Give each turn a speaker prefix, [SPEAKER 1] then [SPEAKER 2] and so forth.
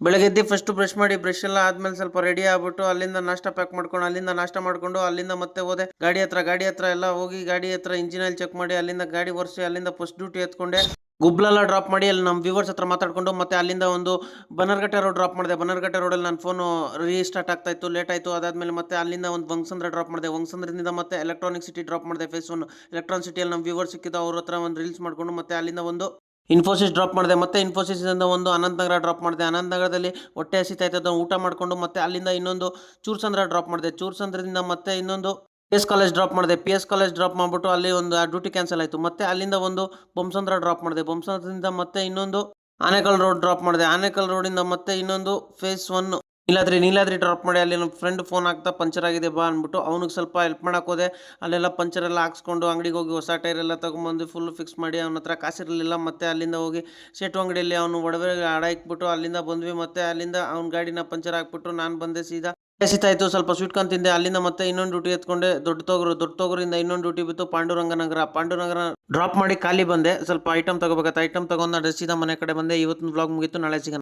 [SPEAKER 1] ಬೆಳಗ್ಗೆ ಎದ್ದು first brush ಮಾಡಿ ಬ್ರಷ್ ಎಲ್ಲ ಆದ್ಮೇಲೆ ಸ್ವಲ್ಪ ರೆಡಿ ಆಗ್ಬಿಟ್ಟು ಅಲ್ಲಿಂದ ನಾಷ್ಟ ಪ್ಯಾಕ್ ಮಾಡ್ಕೊಂಡು ಅಲ್ಲಿಂದ ನಾಷ್ಟ ಮಾಡ್ಕೊಂಡು ಅಲ್ಲಿಂದ ಮತ್ತೆ ಹೋದೆ ಗಾಡಿ ಹತ್ರ ಎಲ್ಲ ಹೋಗಿ ಗಾಡಿ ಹತ್ರ ಇಂಜಿನ್ ಆಯಿಲ್ ಚೆಕ್ ಮಾಡಿ ಅಲ್ಲಿಂದ ಗಾಡಿ ಒರೆಸಿ ಅಲ್ಲಿಂದ ಫಸ್ಟ್ ಡ್ಯೂಟಿ ಎತ್ಕೊಂಡೆ. ಗುಬ್ಲೆಲ್ಲ ಡ್ರಾಪ್ ಮಾಡಿ ಅಲ್ಲಿ ನಮ್ಮ ವ್ಯೂವರ್ಸ್ ಹತ್ರ ಮಾತಾಡ್ಕೊಂಡು ಮತ್ತೆ ಅಲ್ಲಿಂದ ಒಂದು ಬನ್ನರ್ಘಟ್ಟ ರೋಡ್ ಡ್ರಾಪ್ ಮಾಡಿದೆ. ಬನ್ನರ್ಘಟ್ಟ ರೋಡಲ್ಲಿ ನನ್ನ ಫೋನು ರೀಸ್ಟಾರ್ಟ್ ಆಗ್ತಾ ಇತ್ತು, ಲೇಟ್ ಆಯಿತು. ಅದಾದ್ಮೇಲೆ ಮತ್ತೆ ಅಲ್ಲಿಂದ ಒಂದು ವಂಗಸಂದ್ರ ಡ್ರಾಪ್ ಮಾಡಿದೆ. ವಂಗಸಂದ್ರದಿಂದ ಮತ್ತೆ ಎಲೆಕ್ಟ್ರಾನಿಕ್ ಸಿಟಿ ಡ್ರಾಪ್ ಮಾಡಿದೆ. ಫೇಸ್ 1 ಎಲೆಕ್ಟ್ರಾನಿಕ್ ಸಿಟಿಯಲ್ಲಿ ನಮ್ಮ ವ್ಯೂವರ್ಸ್ ಸಿಕ್ಕಿದ್ದು, ಅವ್ರ ಹತ್ರ ಒಂದು ರೀಲ್ಸ್ ಮಾಡ್ಕೊಂಡು ಮತ್ತೆ ಅಲ್ಲಿಂದ ಒಂದು ಇನ್ಫೋಸಿಸ್ ಡ್ರಾಪ್ ಮಾಡಿದೆ. ಮತ್ತೆ ಇನ್ಫೋಸಿಸಿಂದ ಒಂದು ಅನಂತನಗರ ಡ್ರಾಪ್ ಮಾಡಿದೆ. ಅನಂತನಗರದಲ್ಲಿ ಹೊಟ್ಟೆ ಹಸಿತಾ ಇತ್ತು, ಅದನ್ನು ಊಟ ಮಾಡಿಕೊಂಡು ಮತ್ತೆ ಅಲ್ಲಿಂದ ಇನ್ನೊಂದು ಚೂರ್ಸಂದ್ರ ಡ್ರಾಪ್ ಮಾಡಿದೆ. ಚೂರ್ಸಂದ್ರದಿಂದ ಮತ್ತೆ ಇನ್ನೊಂದು ಪಿ ಎಸ್ ಕಾಲೇಜ್ ಡ್ರಾಪ್ ಮಾಡಿದೆ. ಪಿ ಎಸ್ ಕಾಲೇಜ್ ಡ್ರಾಪ್ ಮಾಡಿಬಿಟ್ಟು ಅಲ್ಲಿ ಒಂದು ಡ್ಯೂಟಿ ಕ್ಯಾನ್ಸಲ್ ಆಯಿತು. ಮತ್ತೆ ಅಲ್ಲಿಂದ ಒಂದು ಬೊಮ್ಮಸಂದ್ರ ಡ್ರಾಪ್ ಮಾಡಿದೆ. ಬೊಮ್ಮಸಂದ್ರದಿಂದ ಮತ್ತೆ ಇನ್ನೊಂದು ಆನೇಕಲ್ ರೋಡ್ ಡ್ರಾಪ್ ಮಾಡಿದೆ. ಆನೇಕಲ್ ರೋಡಿಂದ ಮತ್ತೆ ಇನ್ನೊಂದು ಫೇಸ್ 1 ನೀಲಾದ್ರಿ ಡ್ರಾಪ್ ಮಾಡಿ ಅಲ್ಲಿ ನನ್ನ ಫ್ರೆಂಡ್ ಫೋನ್ ಆಗ್ತಾ ಪಂಚರ್ ಆಗಿದೆ ಬಾ ಅಂದ್ಬಿಟ್ಟು ಅವ್ನಿಗೆ ಸ್ವಲ್ಪ ಹೆಲ್ಪ್ ಮಾಡಕ್ಕೆ ಹೋದೆ. ಅಲ್ಲೆಲ್ಲ ಪಂಚರ್ ಎಲ್ಲ ಹಾಕ್ಸ್ಕೊಂಡು ಅಂಗಡಿಗೆ ಹೋಗಿ ಹೊಸ ಟೈರ್ ಎಲ್ಲ ತೊಗೊಂಬಂದು ಫುಲ್ ಫಿಕ್ಸ್ ಮಾಡಿ ಅವನ ಹತ್ರ ಕಾಸಿರಲಿಲ್ಲ. ಮತ್ತೆ ಅಲ್ಲಿಂದ ಹೋಗಿ ಶೇಟು ಅಂಗಡಿಯಲ್ಲಿ ಅವನು ಒಡವೆ ಅಡ ಇಕ್ಬಿಟ್ಟು ಅಲ್ಲಿಂದ ಬಂದ್ವಿ. ಮತ್ತೆ ಅಲ್ಲಿಂದ ಅವ್ನ ಗಾಡಿನ ಪಂಚರ್ ಹಾಕ್ಬಿಟ್ಟು ನಾನು ಬಂದೆ ಸೀದಾ. ಎಸಿತಾಯಿತು, ಸ್ವಲ್ಪ ಸ್ವೀಟ್ ಕಾರ್ನ್ ತಿಂದೆ. ಅಲ್ಲಿಂದ ಮತ್ತೆ ಇನ್ನೊಂದು ಡ್ಯೂಟಿ ಎತ್ಕೊಂಡೆ ದೊಡ್ಡ ತೊಗರಿಂದ ಇನ್ನೊಂದು ಡ್ಯೂಟಿ ಬಿತ್ತು ಪಾಂಡುರಂಗನಗರ ಡ್ರಾಪ್ ಮಾಡಿ ಖಾಲಿ ಬಂದೆ. ಸ್ವಲ್ಪ ಐಟಮ್ ತಗೋಬೇಕಾಯ್ತು, ಐಟಮ್ ತಗೊಂಡು ಸೀದಾ ಮನೆ ಕಡೆ ಬಂದೆ. ಇವತ್ತಿನ ವ್ಲಾಗ್ ಮುಗೀತು, ನಾಳೆ ಸಿಗೋಣ.